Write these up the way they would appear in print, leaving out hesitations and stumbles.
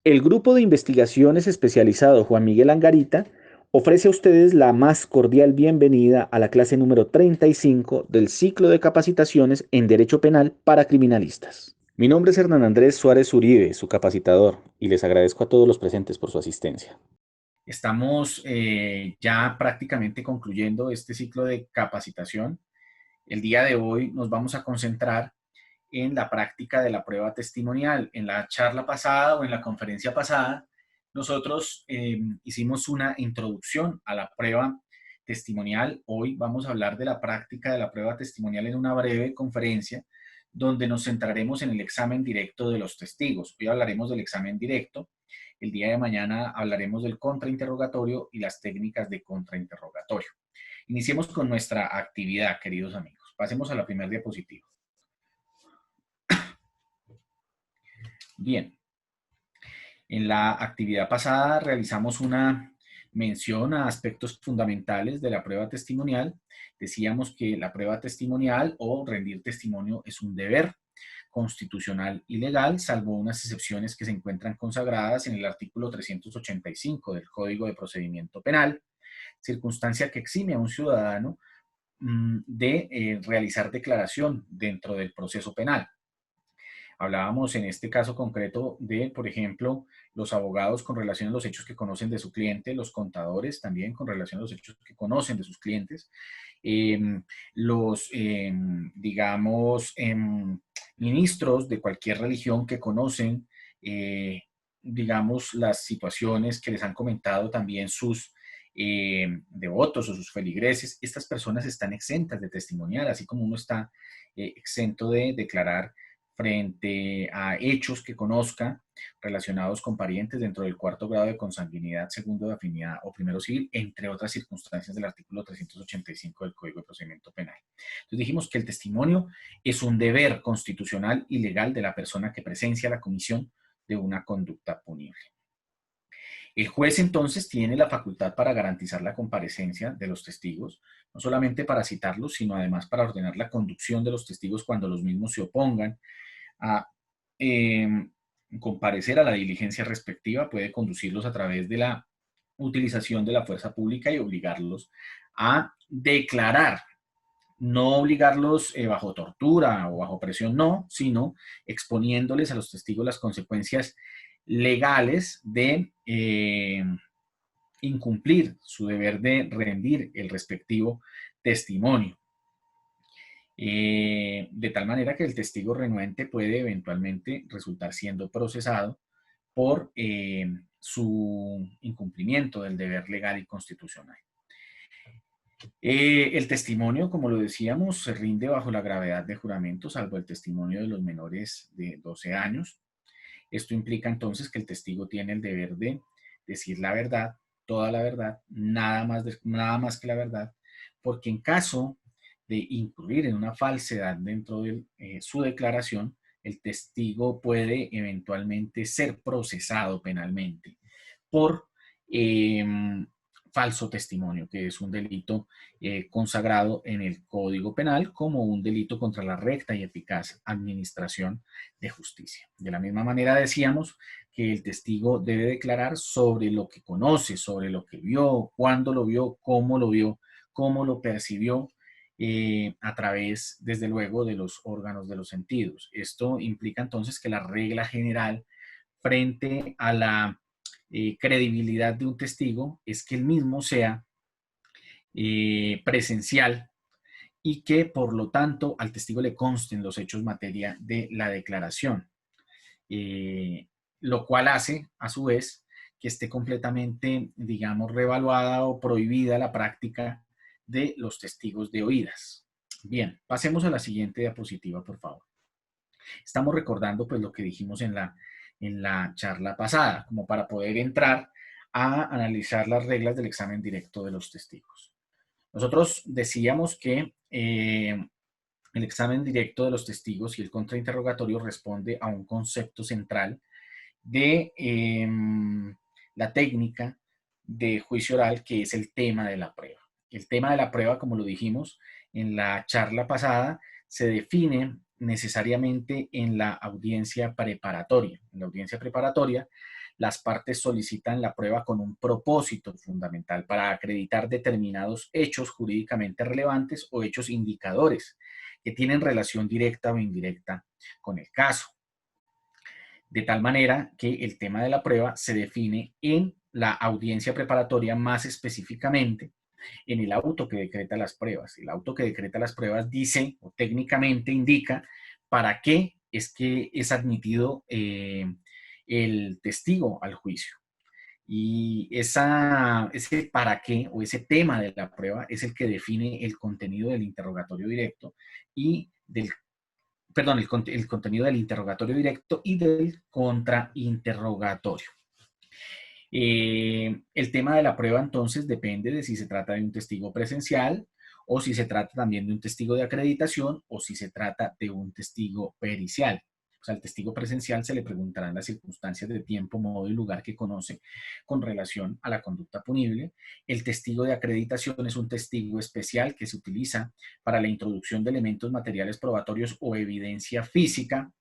El grupo de investigaciones especializado Juan Miguel Angarita ofrece a ustedes la más cordial bienvenida a la clase número 35 del ciclo de capacitaciones en Derecho Penal para criminalistas. Mi nombre es Hernán Andrés Suárez Uribe, su capacitador, y les agradezco a todos los presentes por su asistencia. Estamos ya prácticamente concluyendo este ciclo de capacitación. El día de hoy nos vamos a concentrar en la práctica de la prueba testimonial. En la charla pasada o en la conferencia pasada, nosotros hicimos una introducción a la prueba testimonial. Hoy vamos a hablar de la práctica de la prueba testimonial en una breve conferencia donde nos centraremos en el examen directo de los testigos. Hoy hablaremos del examen directo. El día de mañana hablaremos del contrainterrogatorio y las técnicas de contrainterrogatorio. Iniciemos con nuestra actividad, queridos amigos. Pasemos a la primera diapositiva. Bien, en la actividad pasada realizamos una mención a aspectos fundamentales de la prueba testimonial. Decíamos que la prueba testimonial o rendir testimonio es un deber constitucional y legal, salvo unas excepciones que se encuentran consagradas en el artículo 385 del Código de Procedimiento Penal, circunstancia que exime a un ciudadano de realizar declaración dentro del proceso penal. Hablábamos en este caso concreto de, por ejemplo, los abogados con relación a los hechos que conocen de su cliente, los contadores también con relación a los hechos que conocen de sus clientes, eh, los, digamos, ministros de cualquier religión que conocen, digamos, las situaciones que les han comentado también sus devotos o sus feligreses. Estas personas están exentas de testimoniar, así como uno está exento de declarar frente a hechos que conozca relacionados con parientes dentro del cuarto grado de consanguinidad, segundo de afinidad o primero civil, entre otras circunstancias del artículo 385 del Código de Procedimiento Penal. Entonces dijimos que el testimonio es un deber constitucional y legal de la persona que presencia la comisión de una conducta punible. El juez entonces tiene la facultad para garantizar la comparecencia de los testigos, no solamente para citarlos, sino además para ordenar la conducción de los testigos cuando los mismos se opongan a eh, comparecer a la diligencia respectiva, puede conducirlos a través de la utilización de la fuerza pública y obligarlos a declarar, no obligarlos bajo tortura o bajo presión, no, sino exponiéndoles a los testigos las consecuencias legales de incumplir su deber de rendir el respectivo testimonio. De tal manera que el testigo renuente puede eventualmente resultar siendo procesado por su incumplimiento del deber legal y constitucional. El testimonio, como lo decíamos, se rinde bajo la gravedad de juramento, salvo el testimonio de los menores de 12 años. Esto implica entonces que el testigo tiene el deber de decir la verdad, toda la verdad, nada más que la verdad, porque en caso de incurrir en una falsedad dentro de su declaración, el testigo puede eventualmente ser procesado penalmente por eh, falso testimonio, que es un delito consagrado en el Código Penal como un delito contra la recta y eficaz administración de justicia. De la misma manera decíamos que el testigo debe declarar sobre lo que conoce, sobre lo que vio, cuándo lo vio, cómo lo percibió, a través, desde luego, de los órganos de los sentidos. Esto implica entonces que la regla general frente a la credibilidad de un testigo es que el mismo sea presencial y que por lo tanto al testigo le consten los hechos materia de la declaración, eh, lo cual hace a su vez que esté completamente, digamos, revaluada o prohibida la práctica de los testigos de oídas. Bien, pasemos a la siguiente diapositiva, por favor. Estamos recordando pues lo que dijimos en la charla pasada, como para poder entrar a analizar las reglas del examen directo de los testigos. Nosotros decíamos que el examen directo de los testigos y el contrainterrogatorio responde a un concepto central de la técnica de juicio oral, que es el tema de la prueba. El tema de la prueba, como lo dijimos en la charla pasada, se define necesariamente en la audiencia preparatoria. En la audiencia preparatoria, las partes solicitan la prueba con un propósito fundamental para acreditar determinados hechos jurídicamente relevantes o hechos indicadores que tienen relación directa o indirecta con el caso. De tal manera que el tema de la prueba se define en la audiencia preparatoria, más específicamente en el auto que decreta las pruebas. El auto que decreta las pruebas dice o técnicamente indica para qué es que es admitido el testigo al juicio. Y ese para qué o ese tema de la prueba es el que define el contenido del interrogatorio directo y del, perdón, el contenido del interrogatorio directo y del contrainterrogatorio. El tema de la prueba entonces depende de si se trata de un testigo presencial o si se trata también de un testigo de acreditación o si se trata de un testigo pericial. O sea, al testigo presencial se le preguntarán las circunstancias de tiempo, modo y lugar que conoce con relación a la conducta punible. El testigo de acreditación es un testigo especial que se utiliza para la introducción de elementos materiales probatorios o evidencia física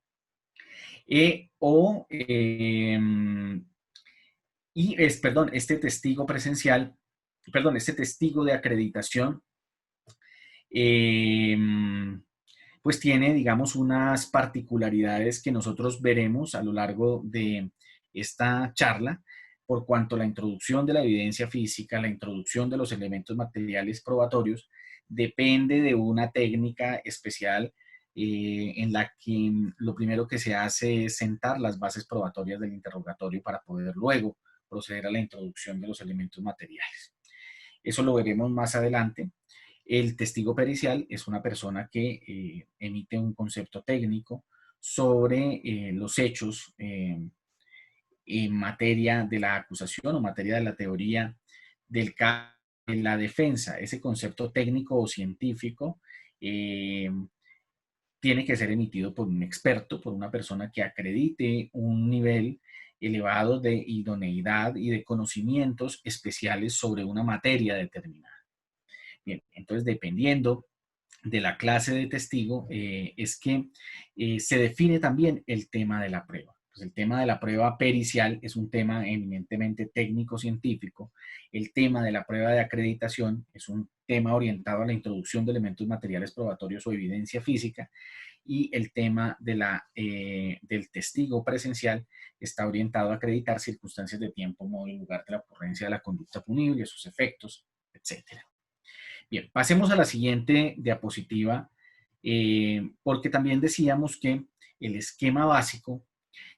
este testigo presencial, este testigo de acreditación, eh, pues tiene, digamos, unas particularidades que nosotros veremos a lo largo de esta charla, por cuanto la introducción de la evidencia física, la introducción de los elementos materiales probatorios, depende de una técnica especial en la que lo primero que se hace es sentar las bases probatorias del interrogatorio para poder luego proceder a la introducción de los elementos materiales. Eso lo veremos más adelante. El testigo pericial es una persona que emite un concepto técnico sobre los hechos en materia de la acusación o materia de la teoría del caso de la defensa. Ese concepto técnico o científico tiene que ser emitido por un experto, por una persona que acredite un nivel elevado de idoneidad y de conocimientos especiales sobre una materia determinada. Bien, entonces dependiendo de la clase de testigo es que se define también el tema de la prueba. Pues el tema de la prueba pericial es un tema eminentemente técnico-científico. El tema de la prueba de acreditación es un tema orientado a la introducción de elementos materiales probatorios o evidencia física. Y el tema del testigo presencial está orientado a acreditar circunstancias de tiempo, modo y lugar de la ocurrencia de la conducta punible, sus efectos, etc. Bien, pasemos a la siguiente diapositiva, porque también decíamos que el esquema básico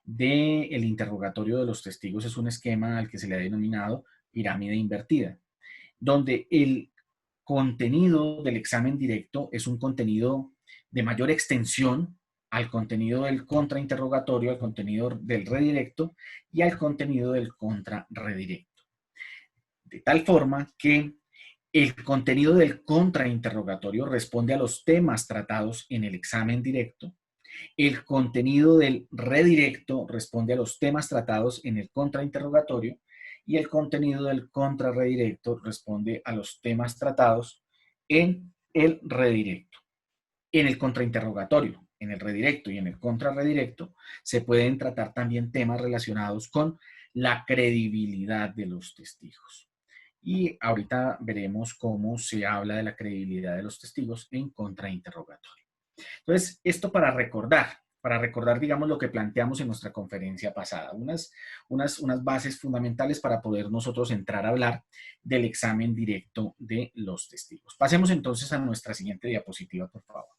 del interrogatorio de los testigos es un esquema al que se le ha denominado pirámide invertida, donde el contenido del examen directo es un contenido de mayor extensión al contenido del contrainterrogatorio, al contenido del redirecto y al contenido del contrarredirecto. De tal forma que el contenido del contrainterrogatorio responde a los temas tratados en el examen directo. El contenido del redirecto responde a los temas tratados en el contrainterrogatorio y el contenido del contrarredirecto responde a los temas tratados en el redirecto. En el contrainterrogatorio, en el redirecto y en el contrarredirecto se pueden tratar también temas relacionados con la credibilidad de los testigos. Y ahorita veremos cómo se habla de la credibilidad de los testigos en contrainterrogatorio. Entonces, esto para recordar, digamos, lo que planteamos en nuestra conferencia pasada, unas bases fundamentales para poder nosotros entrar a hablar del examen directo de los testigos. Pasemos entonces a nuestra siguiente diapositiva, por favor.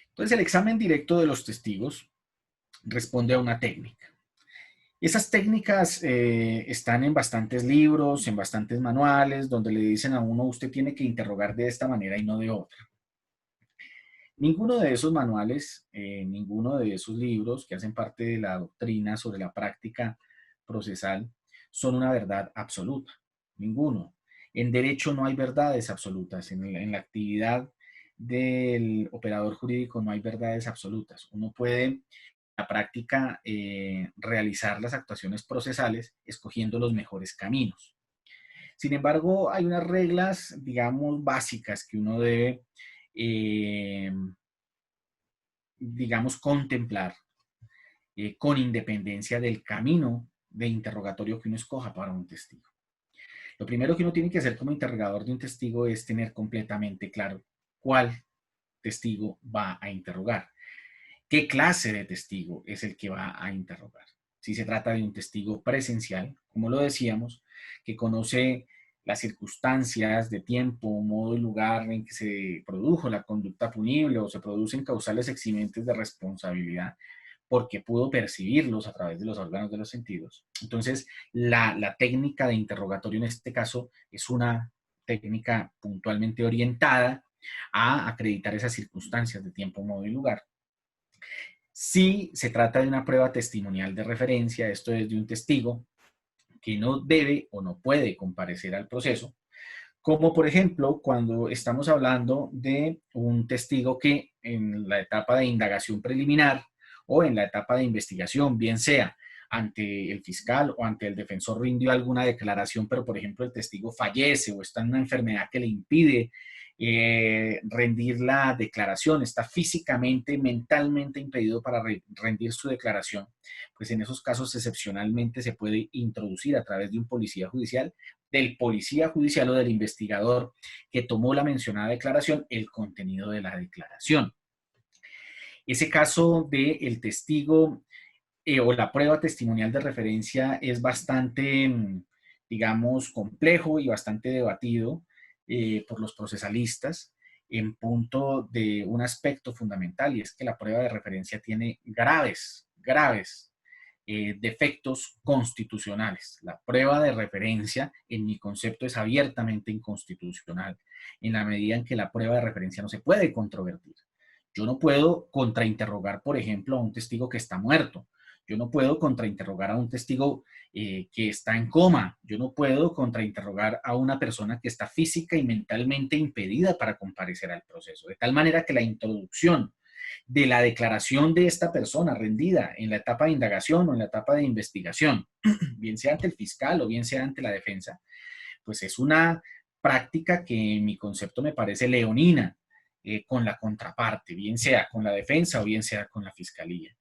Entonces, el examen directo de los testigos responde a una técnica. Esas técnicas están en bastantes libros, en bastantes manuales, donde le dicen a uno, usted tiene que interrogar de esta manera y no de otra. Ninguno de esos manuales, ninguno de esos libros que hacen parte de la doctrina sobre la práctica procesal son una verdad absoluta. Ninguno. En derecho no hay verdades absolutas. En la actividad del operador jurídico no hay verdades absolutas. Uno puede la práctica realizar las actuaciones procesales escogiendo los mejores caminos. Sin embargo, hay unas reglas, digamos, básicas que uno debe, digamos, contemplar con independencia del camino de interrogatorio que uno escoja para un testigo. Lo primero que uno tiene que hacer como interrogador de un testigo es tener completamente claro cuál testigo va a interrogar, qué clase de testigo es el que va a interrogar. Si se trata de un testigo presencial, como lo decíamos, que conoce las circunstancias de tiempo, modo y lugar en que se produjo la conducta punible o se producen causales eximentes de responsabilidad, porque pudo percibirlos a través de los órganos de los sentidos. Entonces, la técnica de interrogatorio en este caso es una técnica puntualmente orientada a acreditar esas circunstancias de tiempo, modo y lugar. Si se trata de una prueba testimonial de referencia, esto es de un testigo que no debe o no puede comparecer al proceso, como por ejemplo cuando estamos hablando de un testigo que en la etapa de indagación preliminar o en la etapa de investigación, bien sea ante el fiscal o ante el defensor rindió alguna declaración, pero por ejemplo el testigo fallece o está en una enfermedad que le impide rendir la declaración, está físicamente, mentalmente impedido para rendir su declaración, pues en esos casos excepcionalmente se puede introducir a través de un policía judicial, del policía judicial o del investigador que tomó la mencionada declaración, el contenido de la declaración. Ese caso del testigo o la prueba testimonial de referencia es bastante, digamos, complejo y bastante debatido por los procesalistas en punto de un aspecto fundamental, y es que la prueba de referencia tiene graves defectos constitucionales. La prueba de referencia, en mi concepto, es abiertamente inconstitucional, en la medida en que la prueba de referencia no se puede controvertir. Yo no puedo contrainterrogar, por ejemplo, a un testigo que está muerto. Yo no puedo contrainterrogar a un testigo que está en coma. Yo no puedo contrainterrogar a una persona que está física y mentalmente impedida para comparecer al proceso. De tal manera que la introducción de la declaración de esta persona rendida en la etapa de indagación o en la etapa de investigación, bien sea ante el fiscal o bien sea ante la defensa, pues es una práctica que en mi concepto me parece leonina con la contraparte, bien sea con la defensa o bien sea con la fiscalía,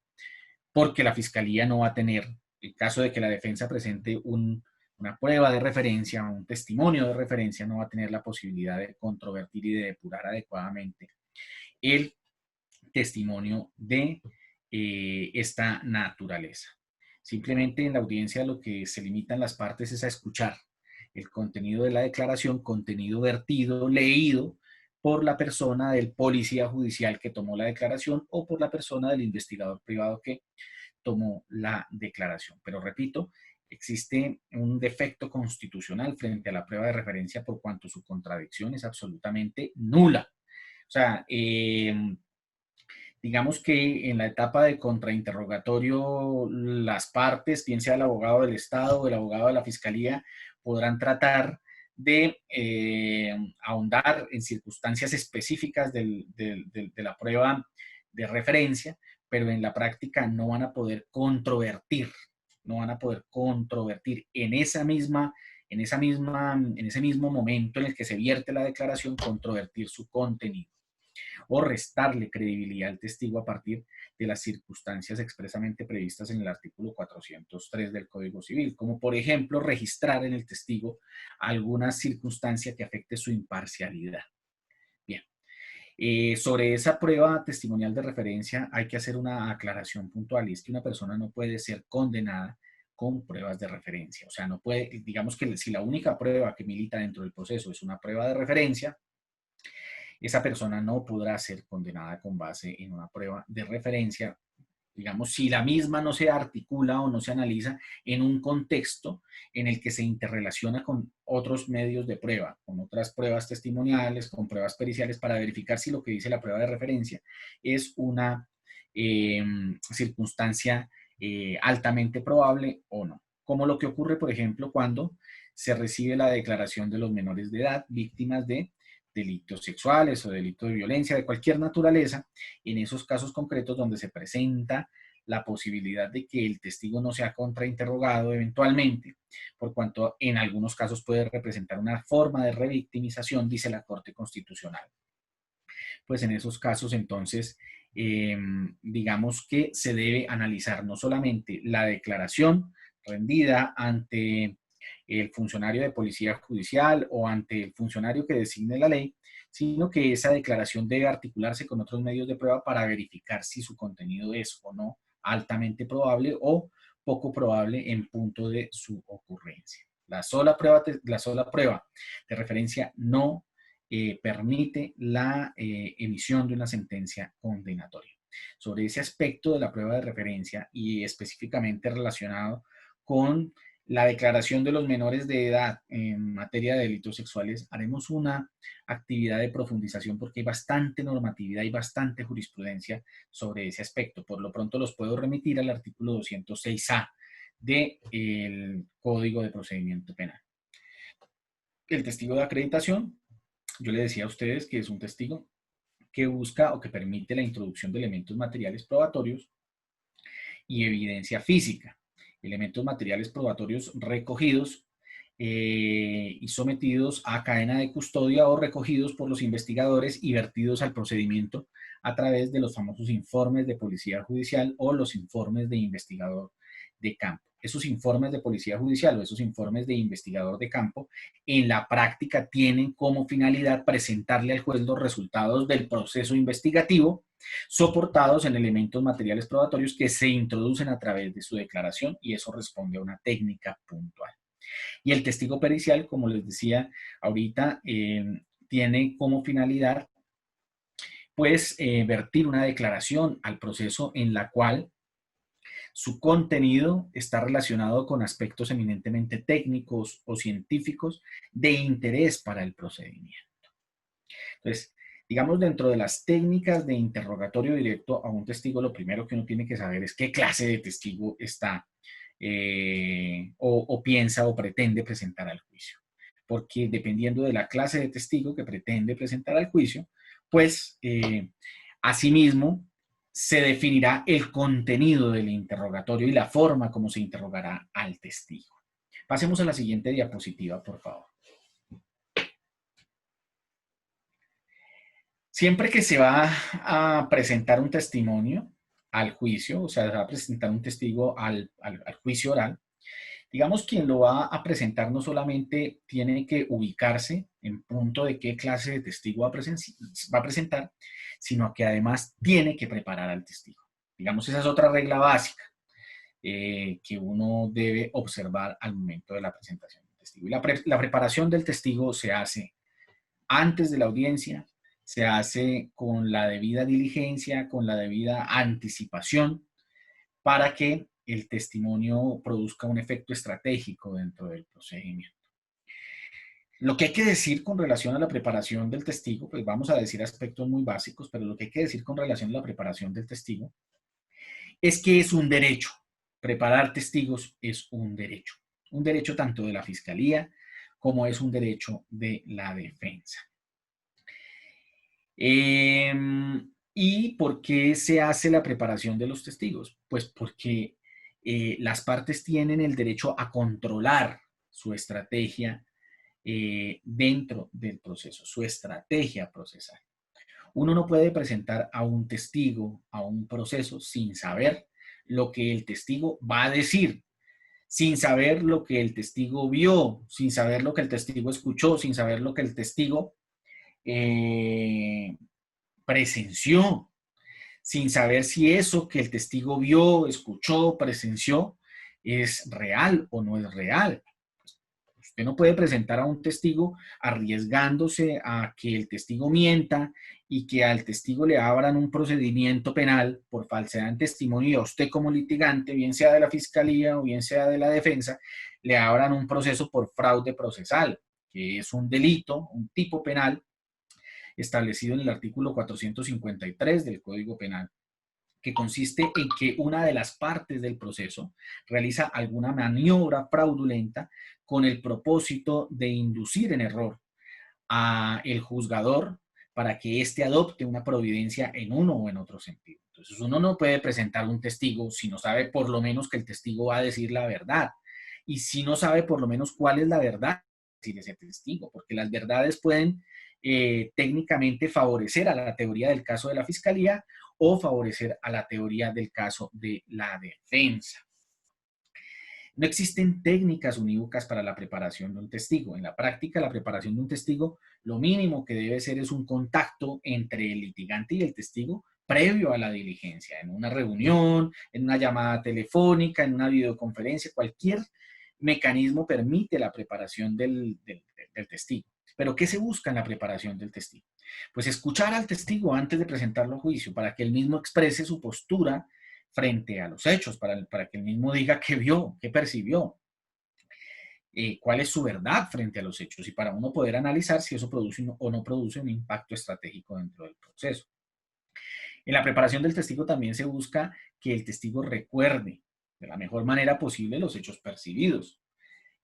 porque la fiscalía no va a tener, en caso de que la defensa presente una prueba de referencia, un testimonio de referencia, no va a tener la posibilidad de controvertir y de depurar adecuadamente el testimonio de esta naturaleza. Simplemente en la audiencia lo que se limitan las partes es a escuchar el contenido de la declaración, contenido vertido, leído por la persona del policía judicial que tomó la declaración o por la persona del investigador privado que tomó la declaración. Pero repito, existe un defecto constitucional frente a la prueba de referencia por cuanto su contradicción es absolutamente nula. O sea, digamos que en la etapa de contrainterrogatorio, las partes, bien sea el abogado del Estado o el abogado de la Fiscalía, podrán tratar de ahondar en circunstancias específicas de la prueba de referencia, pero en la práctica no van a poder controvertir, no van a poder controvertir en ese mismo momento en el que se vierte la declaración, controvertir su contenido o restarle credibilidad al testigo a partir de las circunstancias expresamente previstas en el artículo 403 del Código Civil, como por ejemplo registrar en el testigo alguna circunstancia que afecte su imparcialidad. Bien, sobre esa prueba testimonial de referencia hay que hacer una aclaración puntual, y es que una persona no puede ser condenada con pruebas de referencia. O sea, no puede, digamos que si la única prueba que milita dentro del proceso es una prueba de referencia, esa persona no podrá ser condenada con base en una prueba de referencia, digamos, si la misma no se articula o no se analiza en un contexto en el que se interrelaciona con otros medios de prueba, con otras pruebas testimoniales, con pruebas periciales, para verificar si lo que dice la prueba de referencia es una circunstancia altamente probable o no. Como lo que ocurre, por ejemplo, cuando se recibe la declaración de los menores de edad víctimas de delitos sexuales o delitos de violencia de cualquier naturaleza, en esos casos concretos donde se presenta la posibilidad de que el testigo no sea contrainterrogado eventualmente, por cuanto en algunos casos puede representar una forma de revictimización, dice la Corte Constitucional. Pues en esos casos entonces digamos que se debe analizar no solamente la declaración rendida ante el funcionario de policía judicial o ante el funcionario que designe la ley, sino que esa declaración debe articularse con otros medios de prueba para verificar si su contenido es o no altamente probable o poco probable en punto de su ocurrencia. La sola prueba de referencia no permite la emisión de una sentencia condenatoria. Sobre ese aspecto de la prueba de referencia y específicamente relacionado con la declaración de los menores de edad en materia de delitos sexuales, haremos una actividad de profundización porque hay bastante normatividad y bastante jurisprudencia sobre ese aspecto. Por lo pronto los puedo remitir al artículo 206A del Código de Procedimiento Penal. El testigo de acreditación, yo le decía a ustedes que es un testigo que busca o que permite la introducción de elementos materiales probatorios y evidencia física. Elementos materiales probatorios recogidos y sometidos a cadena de custodia o recogidos por los investigadores y vertidos al procedimiento a través de los famosos informes de policía judicial o los informes de investigador de campo. Esos informes de policía judicial o esos informes de investigador de campo en la práctica tienen como finalidad presentarle al juez los resultados del proceso investigativo soportados en elementos materiales probatorios que se introducen a través de su declaración y eso responde a una técnica puntual. Y el testigo pericial, como les decía ahorita, tiene como finalidad pues vertir una declaración al proceso en la cual su contenido está relacionado con aspectos eminentemente técnicos o científicos de interés para el procedimiento. Entonces, digamos, dentro de las técnicas de interrogatorio directo a un testigo, lo primero que uno tiene que saber es qué clase de testigo está o piensa o pretende presentar al juicio. Porque dependiendo de la clase de testigo que pretende presentar al juicio, pues asimismo se definirá el contenido del interrogatorio y la forma como se interrogará al testigo. Pasemos a la siguiente diapositiva, por favor. Siempre que se va a presentar un testimonio al juicio, o sea, se va a presentar un testigo al juicio oral, digamos, quien lo va a presentar no solamente tiene que ubicarse en punto de qué clase de testigo va a presentar, sino que además tiene que preparar al testigo. Digamos, esa es otra regla básica que uno debe observar al momento de la presentación del testigo. Y la preparación del testigo se hace antes de la audiencia, se hace con la debida diligencia, con la debida anticipación, para que el testimonio produzca un efecto estratégico dentro del procedimiento. Lo que hay que decir con relación a la preparación del testigo, pues vamos a decir aspectos muy básicos, pero lo que hay que decir con relación a la preparación del testigo es que es un derecho. Preparar testigos es un derecho tanto de la fiscalía como es un derecho de la defensa. ¿Y por qué se hace la preparación de los testigos? Pues porque las partes tienen el derecho a controlar su estrategia dentro del proceso, su estrategia procesal. Uno no puede presentar a un testigo a un proceso sin saber lo que el testigo va a decir, sin saber lo que el testigo vio, sin saber lo que el testigo escuchó, sin saber lo que el testigo presenció, sin saber si eso que el testigo vio, escuchó, presenció, es real o no es real. Usted no puede presentar a un testigo arriesgándose a que el testigo mienta y que al testigo le abran un procedimiento penal por falsedad en testimonio y a usted como litigante, bien sea de la fiscalía o bien sea de la defensa, le abran un proceso por fraude procesal, que es un delito, un tipo penal establecido en el artículo 453 del Código Penal, que consiste en que una de las partes del proceso realiza alguna maniobra fraudulenta con el propósito de inducir en error al juzgador para que éste adopte una providencia en uno o en otro sentido. Entonces uno no puede presentar un testigo si no sabe por lo menos que el testigo va a decir la verdad. Y si no sabe por lo menos cuál es la verdad de ese testigo, porque las verdades pueden técnicamente favorecer a la teoría del caso de la fiscalía o favorecer a la teoría del caso de la defensa. No existen técnicas unívocas para la preparación de un testigo. En la práctica, la preparación de un testigo, lo mínimo que debe ser es un contacto entre el litigante y el testigo previo a la diligencia, en una reunión, en una llamada telefónica, en una videoconferencia, cualquier mecanismo permite la preparación del testigo. ¿Pero qué se busca en la preparación del testigo? Pues escuchar al testigo antes de presentarlo a juicio para que él mismo exprese su postura frente a los hechos, para que él mismo diga qué vio, qué percibió, cuál es su verdad frente a los hechos y para uno poder analizar si eso produce o no produce un impacto estratégico dentro del proceso. En la preparación del testigo también se busca que el testigo recuerde de la mejor manera posible los hechos percibidos.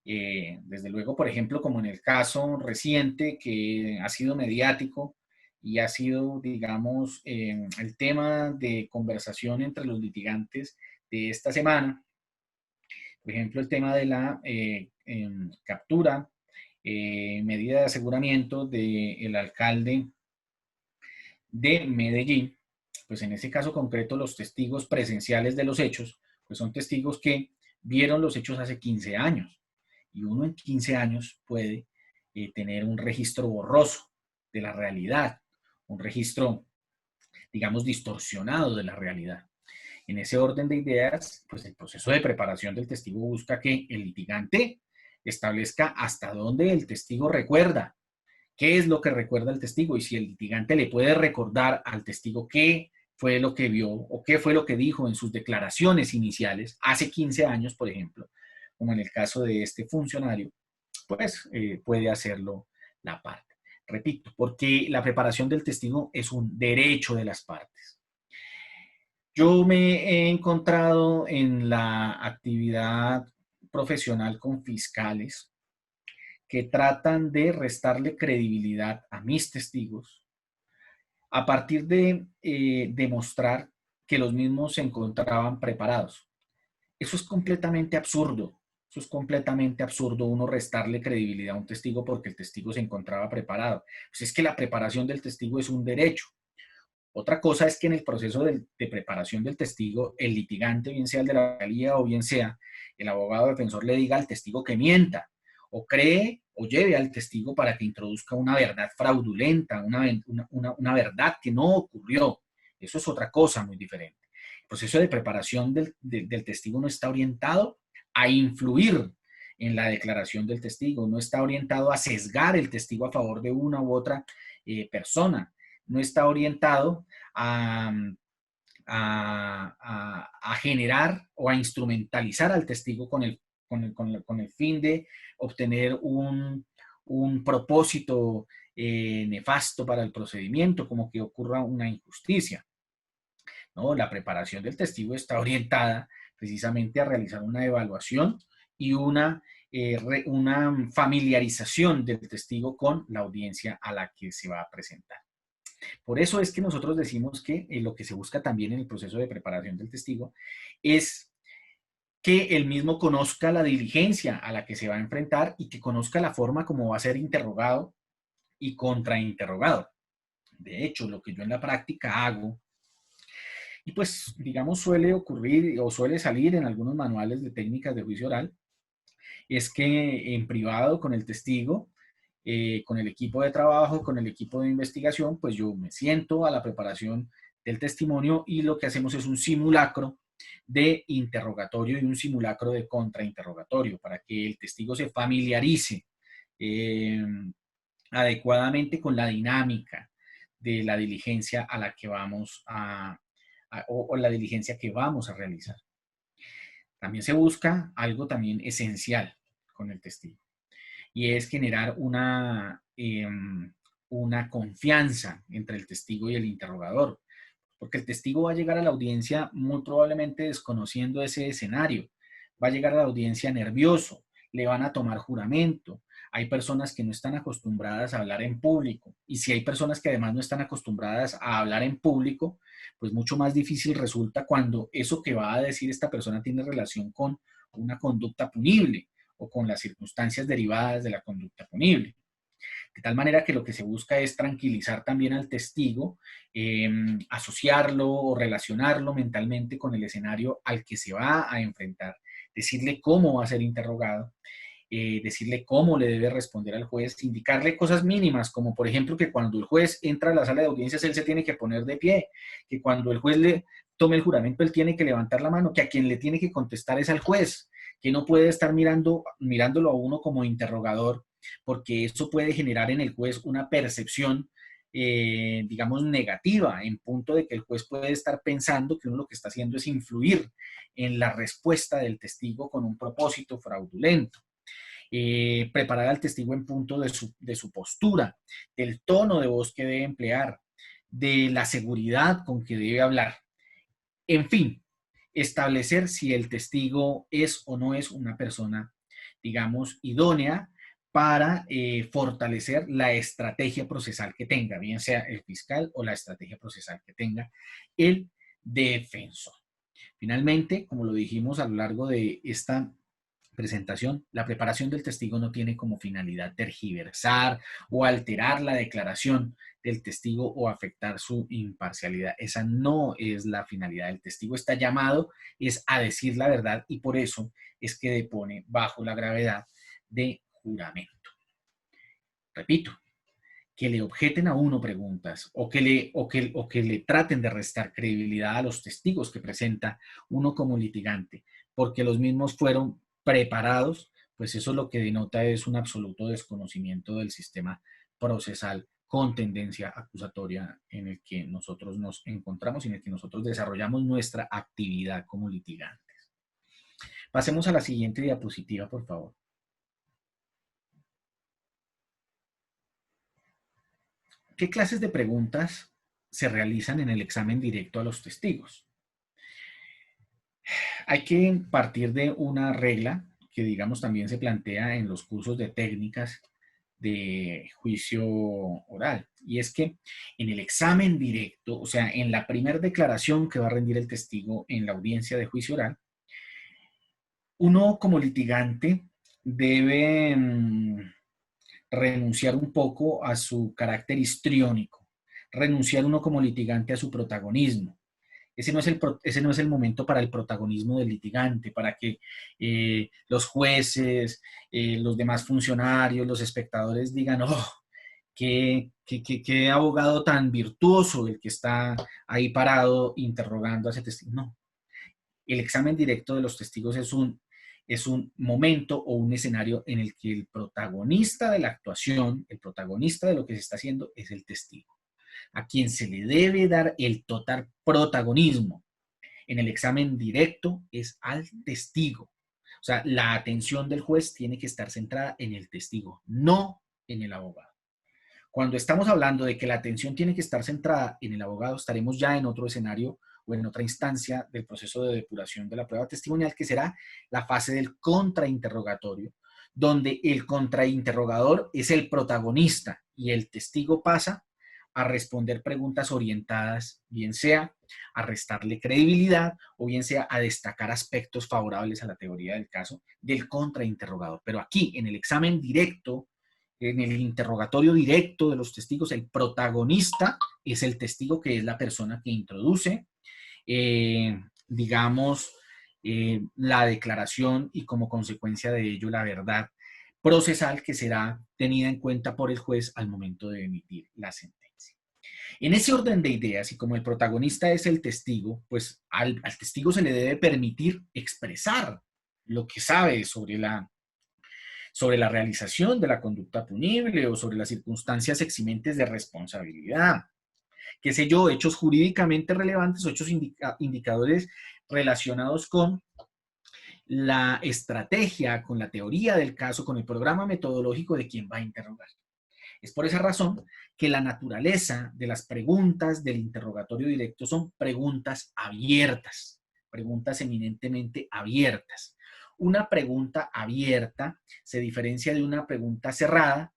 Desde luego, por ejemplo, como en el caso reciente que ha sido mediático y ha sido, digamos, el tema de conversación entre los litigantes de esta semana, por ejemplo, el tema de la captura, medida de aseguramiento del alcalde de Medellín, pues en ese caso concreto los testigos presenciales de los hechos, pues son testigos que vieron los hechos hace 15 años y uno en 15 años puede tener un registro borroso de la realidad, un registro, digamos, distorsionado de la realidad. En ese orden de ideas, pues el proceso de preparación del testigo busca que el litigante establezca hasta dónde el testigo recuerda, qué es lo que recuerda el testigo y si el litigante le puede recordar al testigo qué fue lo que vio o qué fue lo que dijo en sus declaraciones iniciales hace 15 años, por ejemplo, como en el caso de este funcionario, pues puede hacerlo la parte. Repito, porque la preparación del testigo es un derecho de las partes. Yo me he encontrado en la actividad profesional con fiscales que tratan de restarle credibilidad a mis testigos a partir de demostrar que los mismos se encontraban preparados. Eso es completamente absurdo. Eso es completamente absurdo uno restarle credibilidad a un testigo porque el testigo se encontraba preparado. Pues es que la preparación del testigo es un derecho. Otra cosa es que en el proceso de preparación del testigo, el litigante, bien sea el de la fiscalía o bien sea el abogado defensor, le diga al testigo que mienta o cree o lleve al testigo para que introduzca una verdad fraudulenta, una verdad que no ocurrió. Eso es otra cosa muy diferente. El proceso de preparación del testigo no está orientado a influir en la declaración del testigo, no está orientado a sesgar el testigo a favor de una u otra persona, no está orientado a, generar o a instrumentalizar al testigo con el fin de obtener un propósito nefasto para el procedimiento, como que ocurra una injusticia. ¿No? La preparación del testigo está orientada precisamente a realizar una evaluación y una familiarización del testigo con la audiencia a la que se va a presentar. Por eso es que nosotros decimos que lo que se busca también en el proceso de preparación del testigo es que él mismo conozca la diligencia a la que se va a enfrentar y que conozca la forma como va a ser interrogado y contrainterrogado. De hecho, lo que yo en la práctica hago, y pues digamos suele ocurrir o suele salir en algunos manuales de técnicas de juicio oral, es que en privado con el testigo, con el equipo de trabajo, con el equipo de investigación, pues yo me siento a la preparación del testimonio y lo que hacemos es un simulacro de interrogatorio y un simulacro de contrainterrogatorio para que el testigo se familiarice adecuadamente con la dinámica de la diligencia a la que vamos o la diligencia que vamos a realizar. También se busca algo también esencial con el testigo y es generar una confianza entre el testigo y el interrogador, porque el testigo va a llegar a la audiencia muy probablemente desconociendo ese escenario, va a llegar a la audiencia nervioso, le van a tomar juramento, hay personas que no están acostumbradas a hablar en público y si hay personas que además no están acostumbradas a hablar en público, pues mucho más difícil resulta cuando eso que va a decir esta persona tiene relación con una conducta punible o con las circunstancias derivadas de la conducta punible. De tal manera que lo que se busca es tranquilizar también al testigo, asociarlo o relacionarlo mentalmente con el escenario al que se va a enfrentar, decirle cómo va a ser interrogado, decirle cómo le debe responder al juez, indicarle cosas mínimas, como por ejemplo que cuando el juez entra a la sala de audiencias, él se tiene que poner de pie, que cuando el juez le tome el juramento, él tiene que levantar la mano, que a quien le tiene que contestar es al juez, que no puede estar mirándolo a uno como interrogador, porque eso puede generar en el juez una percepción, digamos, negativa, en punto de que el juez puede estar pensando que uno lo que está haciendo es influir en la respuesta del testigo con un propósito fraudulento. Preparar al testigo en punto de su postura, del tono de voz que debe emplear, de la seguridad con que debe hablar. En fin, establecer si el testigo es o no es una persona, digamos, idónea para fortalecer la estrategia procesal que tenga, bien sea el fiscal o la estrategia procesal que tenga el defensor. Finalmente, como lo dijimos a lo largo de esta presentación, la preparación del testigo no tiene como finalidad tergiversar o alterar la declaración del testigo o afectar su imparcialidad. Esa no es la finalidad del testigo. Está llamado es a decir la verdad y por eso es que depone bajo la gravedad de juramento. Repito, que le objeten a uno preguntas o que le traten de restar credibilidad a los testigos que presenta uno como litigante, porque los mismos fueron preparados, pues eso lo que denota es un absoluto desconocimiento del sistema procesal con tendencia acusatoria en el que nosotros nos encontramos y en el que nosotros desarrollamos nuestra actividad como litigantes. Pasemos a la siguiente diapositiva, por favor. ¿Qué clases de preguntas se realizan en el examen directo a los testigos? Hay que partir de una regla que, digamos, también se plantea en los cursos de técnicas de juicio oral, y es que en el examen directo, o sea, en la primera declaración que va a rendir el testigo en la audiencia de juicio oral, uno como litigante debe renunciar un poco a su carácter histriónico, renunciar uno como litigante a su protagonismo. Ese no es el momento para el protagonismo del litigante, para que los jueces, los demás funcionarios, los espectadores digan, oh, qué abogado tan virtuoso el que está ahí parado interrogando a ese testigo. No, el examen directo de los testigos es un momento o un escenario en el que el protagonista de la actuación, el protagonista de lo que se está haciendo es el testigo, a quien se le debe dar el total protagonismo en el examen directo es al testigo. O sea, la atención del juez tiene que estar centrada en el testigo, no en el abogado. Cuando estamos hablando de que la atención tiene que estar centrada en el abogado, estaremos ya en otro escenario o en otra instancia del proceso de depuración de la prueba testimonial, que será la fase del contrainterrogatorio, donde el contrainterrogador es el protagonista y el testigo pasa a responder preguntas orientadas, bien sea a restarle credibilidad o bien sea a destacar aspectos favorables a la teoría del caso del contrainterrogador. Pero aquí, en el examen directo, en el interrogatorio directo de los testigos, el protagonista es el testigo, que es la persona que introduce, digamos, la declaración y como consecuencia de ello la verdad procesal que será tenida en cuenta por el juez al momento de emitir la sentencia. En ese orden de ideas, y como el protagonista es el testigo, pues al testigo se le debe permitir expresar lo que sabe sobre la realización de la conducta punible o sobre las circunstancias eximentes de responsabilidad. Qué sé yo, hechos jurídicamente relevantes o hechos indicadores relacionados con la estrategia, con la teoría del caso, con el programa metodológico de quien va a interrogar. Es por esa razón que la naturaleza de las preguntas del interrogatorio directo son preguntas abiertas, preguntas eminentemente abiertas. Una pregunta abierta se diferencia de una pregunta cerrada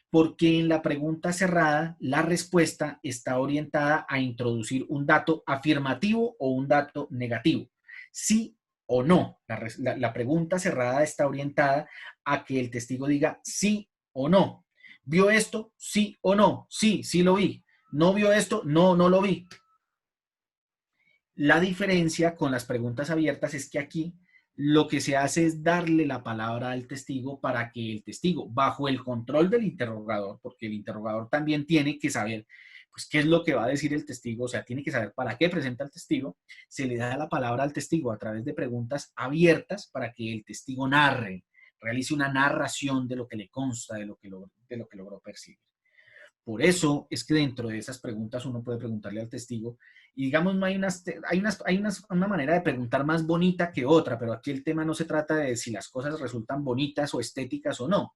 porque en la pregunta cerrada la respuesta está orientada a introducir un dato afirmativo o un dato negativo. Sí o no. La pregunta cerrada está orientada a que el testigo diga sí o no. ¿Vio esto? ¿Sí o no? Sí, sí lo vi. ¿No vio esto? No, no lo vi. La diferencia con las preguntas abiertas es que aquí lo que se hace es darle la palabra al testigo para que el testigo, bajo el control del interrogador, porque el interrogador también tiene que saber pues, qué es lo que va a decir el testigo, o sea, tiene que saber para qué presenta el testigo, se le da la palabra al testigo a través de preguntas abiertas para que el testigo narre, realice una narración de lo que le consta, de lo que logró percibir. Por eso es que dentro de esas preguntas uno puede preguntarle al testigo y digamos, no una manera de preguntar más bonita que otra, pero aquí el tema no se trata de si las cosas resultan bonitas o estéticas o no,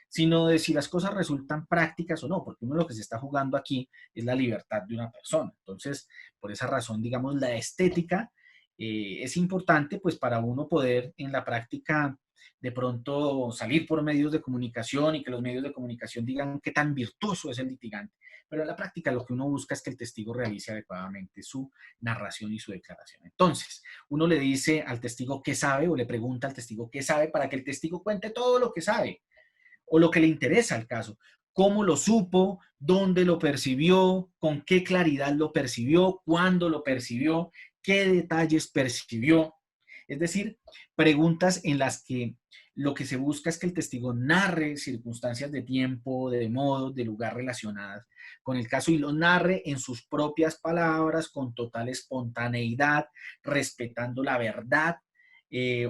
sino de si las cosas resultan prácticas o no, porque uno lo que se está jugando aquí es la libertad de una persona. Entonces, por esa razón, digamos, la estética es importante pues para uno poder en la práctica de pronto salir por medios de comunicación y que los medios de comunicación digan qué tan virtuoso es el litigante. Pero en la práctica lo que uno busca es que el testigo realice adecuadamente su narración y su declaración. Entonces, uno le dice al testigo qué sabe o le pregunta al testigo qué sabe para que el testigo cuente todo lo que sabe o lo que le interesa al caso. Cómo lo supo, dónde lo percibió, con qué claridad lo percibió, cuándo lo percibió, qué detalles percibió. Es decir, preguntas en las que lo que se busca es que el testigo narre circunstancias de tiempo, de modo, de lugar relacionadas con el caso y lo narre en sus propias palabras, con total espontaneidad, respetando la verdad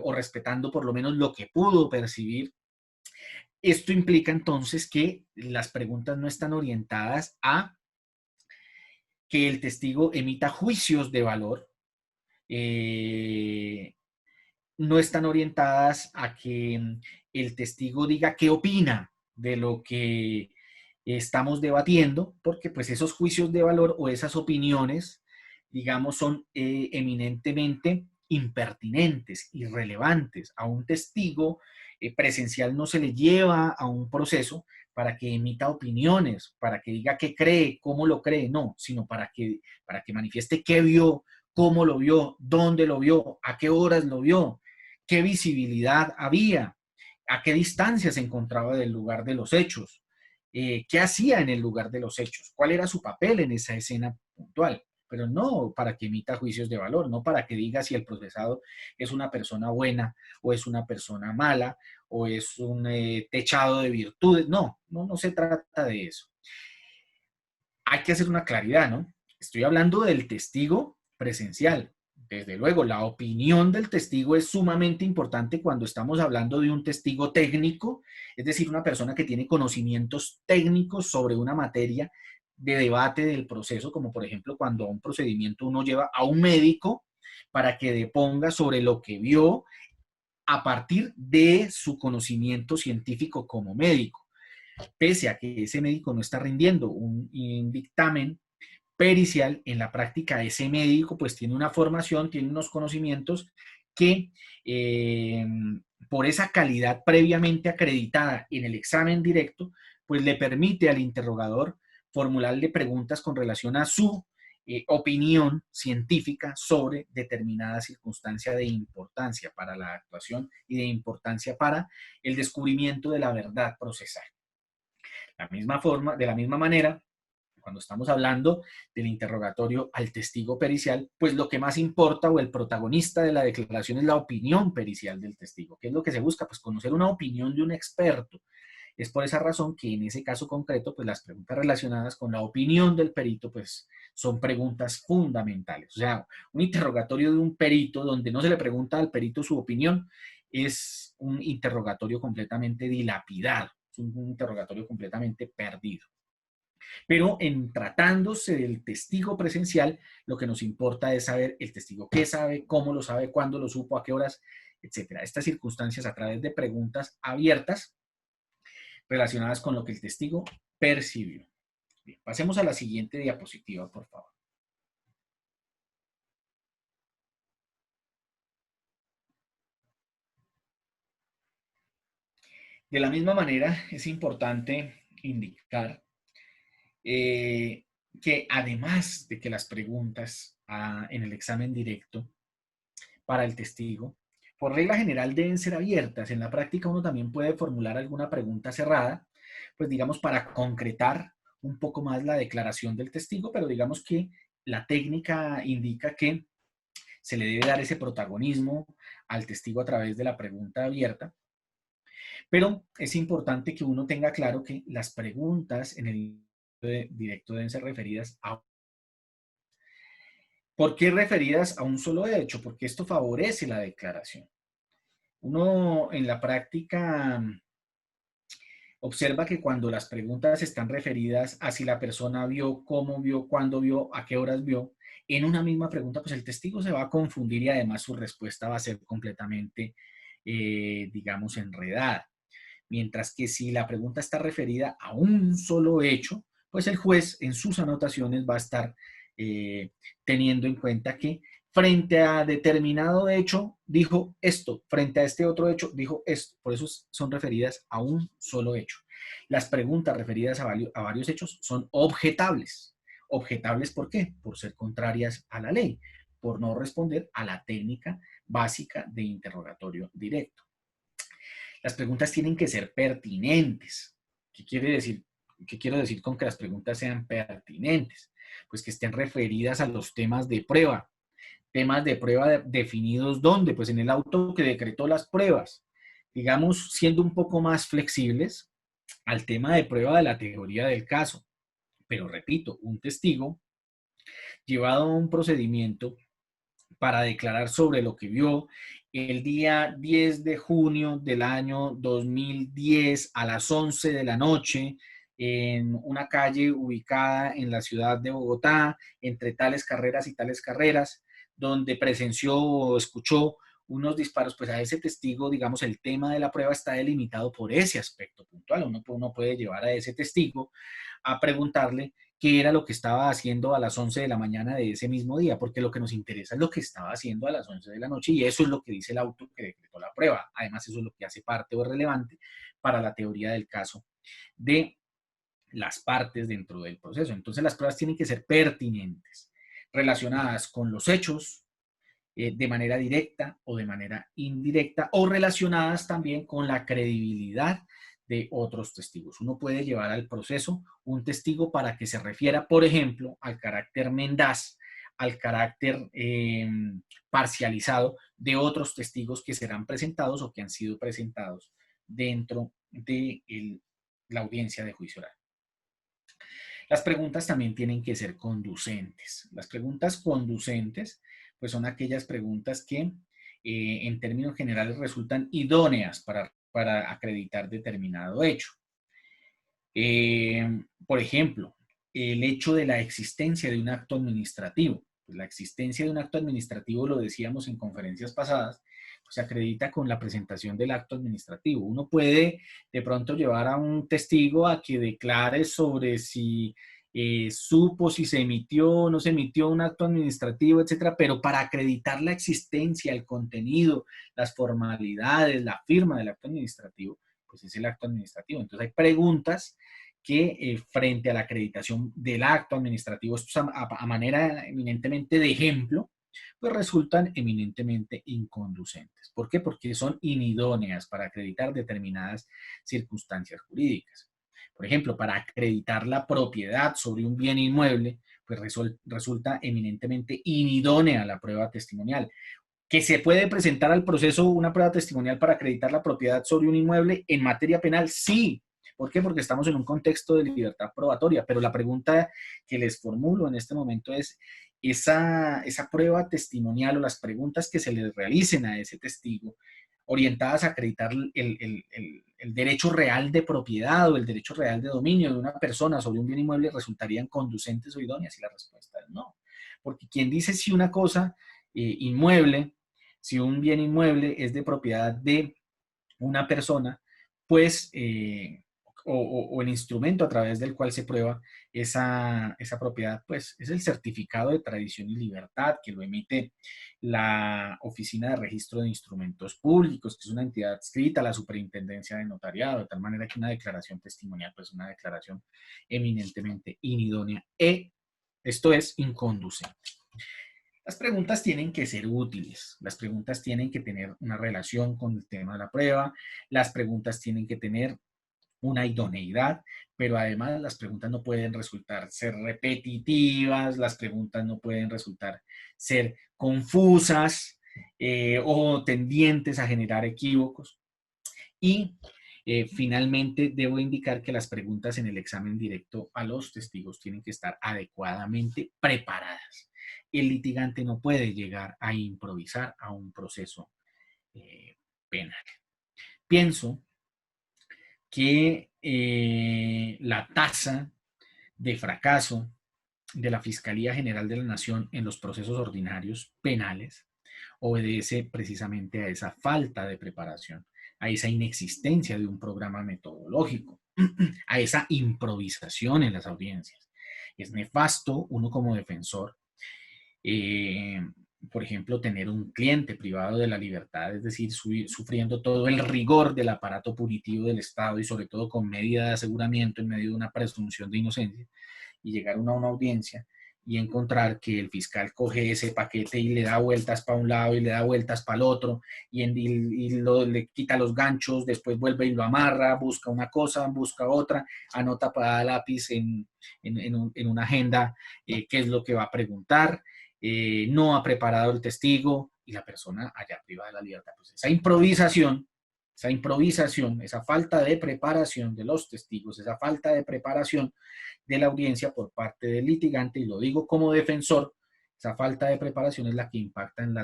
o respetando por lo menos lo que pudo percibir. Esto implica entonces que las preguntas no están orientadas a que el testigo emita juicios de valor, eh, no están orientadas a que el testigo diga qué opina de lo que estamos debatiendo, porque pues esos juicios de valor o esas opiniones, digamos, son eminentemente impertinentes, irrelevantes. A un testigo presencial no se le lleva a un proceso para que emita opiniones, para que diga qué cree, cómo lo cree, no, sino para que manifieste qué vio, cómo lo vio, dónde lo vio, a qué horas lo vio, qué visibilidad había, a qué distancia se encontraba del lugar de los hechos, qué hacía en el lugar de los hechos, cuál era su papel en esa escena puntual, pero no para que emita juicios de valor, no para que diga si el procesado es una persona buena o es una persona mala o es un techado de virtudes, no, no, no se trata de eso. Hay que hacer una claridad, ¿no? Estoy hablando del testigo presencial. Desde luego, la opinión del testigo es sumamente importante cuando estamos hablando de un testigo técnico, es decir, una persona que tiene conocimientos técnicos sobre una materia de debate del proceso, como por ejemplo cuando a un procedimiento uno lleva a un médico para que deponga sobre lo que vio a partir de su conocimiento científico como médico, pese a que ese médico no está rindiendo un dictamen pericial. En la práctica ese médico pues tiene una formación, tiene unos conocimientos que eh, por esa calidad previamente acreditada en el examen directo, pues le permite al interrogador formularle preguntas con relación a su opinión científica sobre determinada circunstancia de importancia para la actuación y de importancia para el descubrimiento de la verdad procesal. De la misma manera, cuando estamos hablando del interrogatorio al testigo pericial, pues lo que más importa o el protagonista de la declaración es la opinión pericial del testigo. ¿Qué es lo que se busca? Pues conocer una opinión de un experto. Es por esa razón que en ese caso concreto, pues las preguntas relacionadas con la opinión del perito, pues son preguntas fundamentales. O sea, un interrogatorio de un perito donde no se le pregunta al perito su opinión es un interrogatorio completamente dilapidado, es un interrogatorio completamente perdido. Pero en tratándose del testigo presencial, lo que nos importa es saber el testigo qué sabe, cómo lo sabe, cuándo lo supo, a qué horas, etcétera. Estas circunstancias a través de preguntas abiertas relacionadas con lo que el testigo percibió. Bien, pasemos a la siguiente diapositiva, por favor. De la misma manera, es importante indicar que además de que las preguntas en el examen directo para el testigo, por regla general deben ser abiertas. En la práctica uno también puede formular alguna pregunta cerrada, pues digamos, para concretar un poco más la declaración del testigo, pero digamos que la técnica indica que se le debe dar ese protagonismo al testigo a través de la pregunta abierta, pero es importante que uno tenga claro que las preguntas en el directo deben ser referidas a... ¿Por qué referidas a un solo hecho? Porque esto favorece la declaración. Uno en la práctica observa que cuando las preguntas están referidas a si la persona vio, cómo vio, cuándo vio, a qué horas vio, en una misma pregunta, pues el testigo se va a confundir y además su respuesta va a ser completamente, digamos, enredada. Mientras que si la pregunta está referida a un solo hecho, pues el juez en sus anotaciones va a estar teniendo en cuenta que frente a determinado hecho dijo esto, frente a este otro hecho dijo esto. Por eso son referidas a un solo hecho. Las preguntas referidas a varios hechos son objetables. ¿Objetables por qué? Por ser contrarias a la ley, por no responder a la técnica básica de interrogatorio directo. Las preguntas tienen que ser pertinentes. ¿Qué quiere decir? ¿Qué quiero decir con que las preguntas sean pertinentes? Pues que estén referidas a los temas de prueba. Temas de prueba definidos ¿dónde? Pues en el auto que decretó las pruebas. Digamos, siendo un poco más flexibles al tema de prueba de la teoría del caso. Pero repito, un testigo llevado a un procedimiento para declarar sobre lo que vio el día 10 de junio del año 2010 a las 11 de la noche en una calle ubicada en la ciudad de Bogotá, entre tales carreras y tales carreras, donde presenció o escuchó unos disparos, pues a ese testigo, digamos, el tema de la prueba está delimitado por ese aspecto puntual. Uno puede llevar a ese testigo a preguntarle qué era lo que estaba haciendo a las 11 de la mañana de ese mismo día, porque lo que nos interesa es lo que estaba haciendo a las 11 de la noche y eso es lo que dice el auto que decretó la prueba. Además, eso es lo que hace parte o es relevante para la teoría del caso de las partes dentro del proceso. Entonces, las pruebas tienen que ser pertinentes, relacionadas con los hechos, de manera directa o de manera indirecta, o relacionadas también con la credibilidad de otros testigos. Uno puede llevar al proceso un testigo para que se refiera, por ejemplo, al carácter mendaz, al carácter parcializado de otros testigos que serán presentados o que han sido presentados dentro de la audiencia de juicio oral. Las preguntas también tienen que ser conducentes. Las preguntas conducentes, pues son aquellas preguntas que en términos generales resultan idóneas para acreditar determinado hecho. Por ejemplo, el hecho de la existencia de un acto administrativo. Pues la existencia de un acto administrativo, lo decíamos en conferencias pasadas, pues se acredita con la presentación del acto administrativo. Uno puede de pronto llevar a un testigo a que declare sobre si supo si se emitió o no se emitió un acto administrativo, etcétera, pero para acreditar la existencia, el contenido, las formalidades, la firma del acto administrativo, pues es el acto administrativo. Entonces hay preguntas que frente a la acreditación del acto administrativo, esto a manera eminentemente de ejemplo, pues resultan eminentemente inconducentes. ¿Por qué? Porque son inidóneas para acreditar determinadas circunstancias jurídicas. Por ejemplo, para acreditar la propiedad sobre un bien inmueble, pues resulta eminentemente inidónea la prueba testimonial. ¿Que se puede presentar al proceso una prueba testimonial para acreditar la propiedad sobre un inmueble en materia penal? Sí. ¿Por qué? Porque estamos en un contexto de libertad probatoria, pero la pregunta que les formulo en este momento es, esa prueba testimonial o las preguntas que se le realicen a ese testigo orientadas a acreditar el derecho real de propiedad o el derecho real de dominio de una persona sobre un bien inmueble resultarían conducentes o idóneas, y la respuesta es no. Porque quien dice si una cosa inmueble, si un bien inmueble es de propiedad de una persona, pues, o el instrumento a través del cual se prueba esa propiedad, pues es el certificado de tradición y libertad que lo emite la Oficina de Registro de Instrumentos Públicos, que es una entidad adscrita a la Superintendencia de Notariado, de tal manera que una declaración testimonial, pues una declaración eminentemente inidónea esto es inconducente. Las preguntas tienen que ser útiles, las preguntas tienen que tener una relación con el tema de la prueba, las preguntas tienen que tener una idoneidad, pero además las preguntas no pueden resultar ser repetitivas, las preguntas no pueden resultar ser confusas o tendientes a generar equívocos. Y finalmente, debo indicar que las preguntas en el examen directo a los testigos tienen que estar adecuadamente preparadas. El litigante no puede llegar a improvisar a un proceso penal. Pienso que la tasa de fracaso de la Fiscalía General de la Nación en los procesos ordinarios penales obedece precisamente a esa falta de preparación, a esa inexistencia de un programa metodológico, a esa improvisación en las audiencias. Es nefasto uno como defensor, eh, por ejemplo, tener un cliente privado de la libertad, es decir, sufriendo todo el rigor del aparato punitivo del Estado y sobre todo con medida de aseguramiento en medio de una presunción de inocencia, y llegar a una audiencia y encontrar que el fiscal coge ese paquete y le da vueltas para un lado y le da vueltas para el otro le quita los ganchos, después vuelve y lo amarra, busca una cosa, busca otra, anota para lápiz en una agenda qué es lo que va a preguntar, no ha preparado el testigo y la persona allá privada de la libertad. Pues esa improvisación, esa falta de preparación de los testigos, esa falta de preparación de la audiencia por parte del litigante, y lo digo como defensor, esa falta de preparación es la que impacta en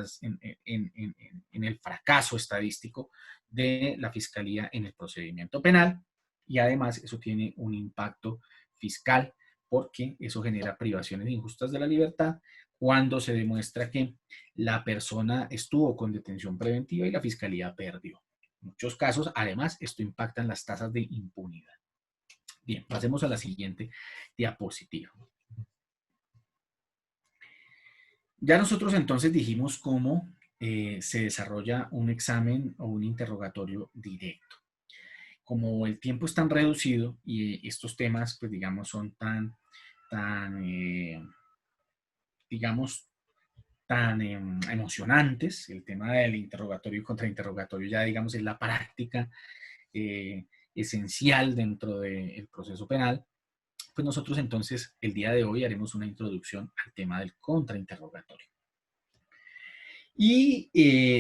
el fracaso estadístico de la Fiscalía en el procedimiento penal, y además eso tiene un impacto fiscal porque eso genera privaciones injustas de la libertad cuando se demuestra que la persona estuvo con detención preventiva y la Fiscalía perdió. En muchos casos, además, esto impacta en las tasas de impunidad. Bien, pasemos a la siguiente diapositiva. Ya nosotros entonces dijimos cómo se desarrolla un examen o un interrogatorio directo. Como el tiempo es tan reducido y estos temas, pues digamos, son digamos, tan emocionantes, el tema del interrogatorio y contrainterrogatorio ya, digamos, es la práctica esencial dentro del proceso penal, pues nosotros entonces el día de hoy haremos una introducción al tema del contrainterrogatorio. Y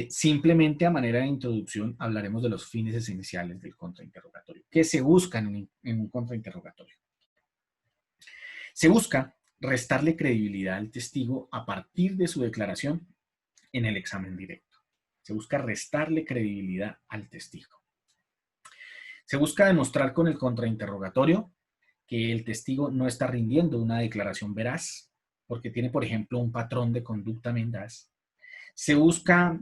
simplemente a manera de introducción hablaremos de los fines esenciales del contrainterrogatorio. ¿Qué se busca en un contrainterrogatorio? Se busca restarle credibilidad al testigo a partir de su declaración en el examen directo. Se busca restarle credibilidad al testigo. Se busca demostrar con el contrainterrogatorio que el testigo no está rindiendo una declaración veraz, porque tiene, por ejemplo, un patrón de conducta mendaz. Se busca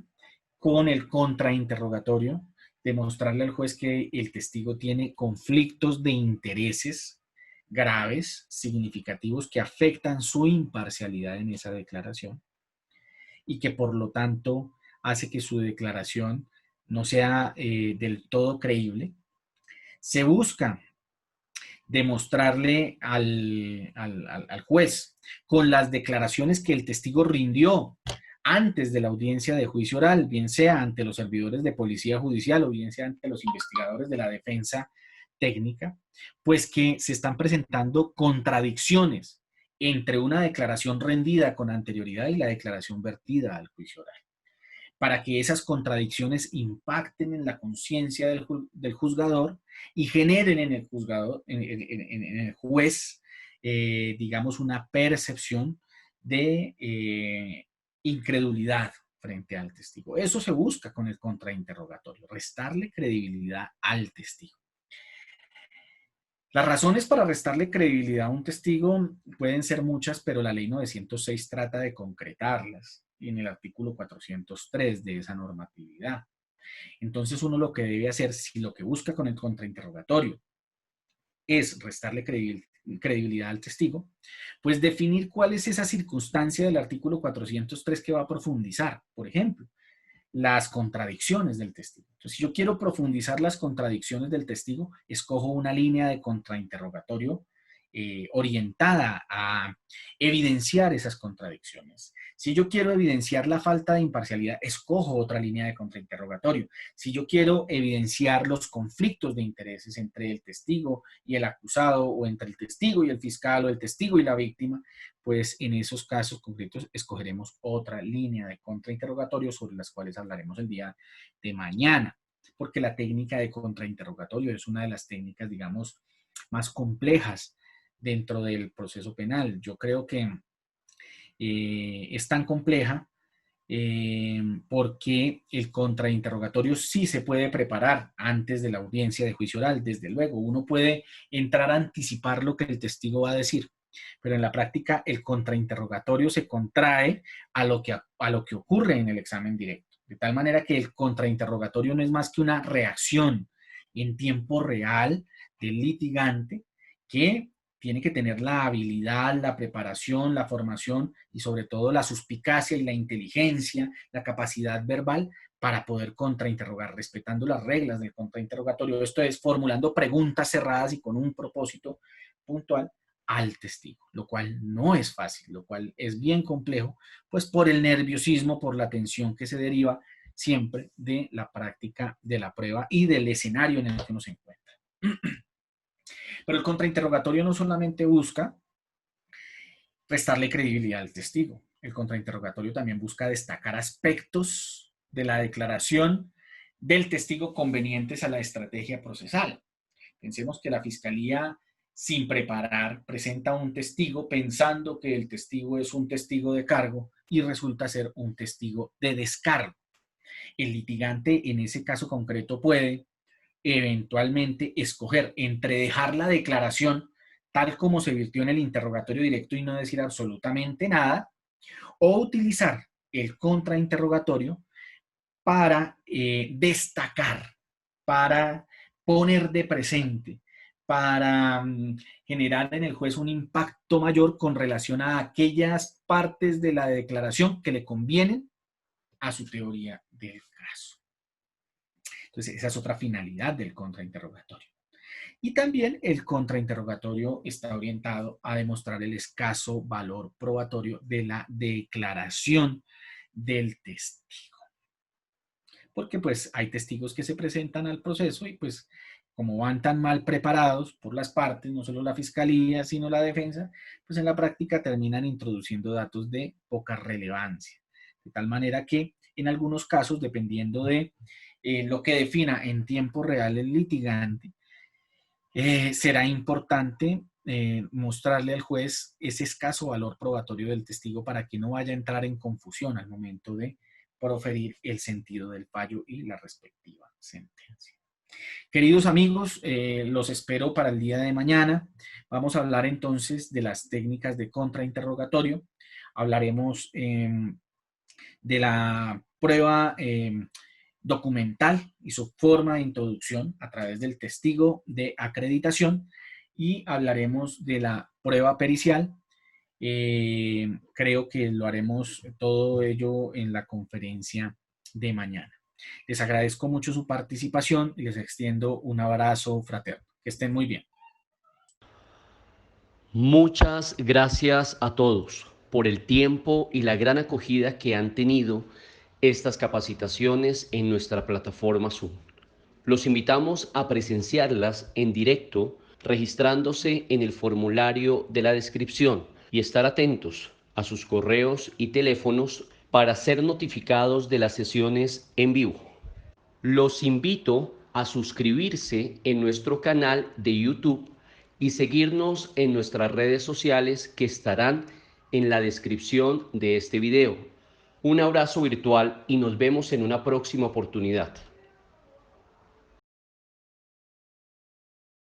con el contrainterrogatorio demostrarle al juez que el testigo tiene conflictos de intereses graves, significativos, que afectan su imparcialidad en esa declaración y que por lo tanto hace que su declaración no sea del todo creíble. Se busca demostrarle al juez con las declaraciones que el testigo rindió antes de la audiencia de juicio oral, bien sea ante los servidores de policía judicial o bien sea ante los investigadores de la defensa técnica, pues que se están presentando contradicciones entre una declaración rendida con anterioridad y la declaración vertida al juicio oral, para que esas contradicciones impacten en la conciencia del juzgador y generen en el juzgador, en el juez, digamos, una percepción de incredulidad frente al testigo. Eso se busca con el contrainterrogatorio, restarle credibilidad al testigo. Las razones para restarle credibilidad a un testigo pueden ser muchas, pero la ley 906 trata de concretarlas en el artículo 403 de esa normatividad. Entonces uno lo que debe hacer, si lo que busca con el contrainterrogatorio es restarle credibilidad al testigo, pues definir cuál es esa circunstancia del artículo 403 que va a profundizar. Por ejemplo, las contradicciones del testigo. Entonces, si yo quiero profundizar las contradicciones del testigo, escojo una línea de contrainterrogatorio orientada a evidenciar esas contradicciones. Si yo quiero evidenciar la falta de imparcialidad, escojo otra línea de contrainterrogatorio. Si yo quiero evidenciar los conflictos de intereses entre el testigo y el acusado, o entre el testigo y el fiscal, o el testigo y la víctima, pues en esos casos concretos escogeremos otra línea de contrainterrogatorio sobre las cuales hablaremos el día de mañana, porque la técnica de contrainterrogatorio es una de las técnicas, digamos, más complejas dentro del proceso penal. Yo creo que es tan compleja porque el contrainterrogatorio sí se puede preparar antes de la audiencia de juicio oral, desde luego. Uno puede entrar a anticipar lo que el testigo va a decir, pero en la práctica el contrainterrogatorio se contrae a lo que ocurre en el examen directo. De tal manera que el contrainterrogatorio no es más que una reacción en tiempo real del litigante que tiene que tener la habilidad, la preparación, la formación y sobre todo la suspicacia y la inteligencia, la capacidad verbal para poder contrainterrogar, respetando las reglas del contrainterrogatorio. Esto es, formulando preguntas cerradas y con un propósito puntual al testigo, lo cual no es fácil, lo cual es bien complejo, pues por el nerviosismo, por la tensión que se deriva siempre de la práctica de la prueba y del escenario en el que uno se encuentra. Pero el contrainterrogatorio no solamente busca restarle credibilidad al testigo, el contrainterrogatorio también busca destacar aspectos de la declaración del testigo convenientes a la estrategia procesal. Pensemos que la fiscalía, sin preparar, presenta un testigo pensando que el testigo es un testigo de cargo y resulta ser un testigo de descargo. El litigante en ese caso concreto puede eventualmente escoger entre dejar la declaración tal como se virtió en el interrogatorio directo y no decir absolutamente nada, o utilizar el contrainterrogatorio para destacar, para poner de presente, para generar en el juez un impacto mayor con relación a aquellas partes de la declaración que le convienen a su teoría del caso. Entonces, esa es otra finalidad del contrainterrogatorio. Y también el contrainterrogatorio está orientado a demostrar el escaso valor probatorio de la declaración del testigo. Porque pues hay testigos que se presentan al proceso y pues como van tan mal preparados por las partes, no solo la fiscalía, sino la defensa, pues en la práctica terminan introduciendo datos de poca relevancia. De tal manera que en algunos casos, dependiendo de lo que defina en tiempo real el litigante, será importante mostrarle al juez ese escaso valor probatorio del testigo para que no vaya a entrar en confusión al momento de proferir el sentido del fallo y la respectiva sentencia. Queridos amigos, los espero para el día de mañana. Vamos a hablar entonces de las técnicas de contrainterrogatorio. Hablaremos de la prueba documental y su forma de introducción a través del testigo de acreditación y hablaremos de la prueba pericial. Creo que lo haremos todo ello en la conferencia de mañana. Les agradezco mucho su participación y les extiendo un abrazo fraterno. Que estén muy bien. Muchas gracias a todos por el tiempo y la gran acogida que han tenido estas capacitaciones en nuestra plataforma Zoom. Los invitamos a presenciarlas en directo registrándose en el formulario de la descripción y estar atentos a sus correos y teléfonos para ser notificados de las sesiones en vivo. Los invito a suscribirse en nuestro canal de YouTube y seguirnos en nuestras redes sociales que estarán en la descripción de este video. Un abrazo virtual y nos vemos en una próxima oportunidad.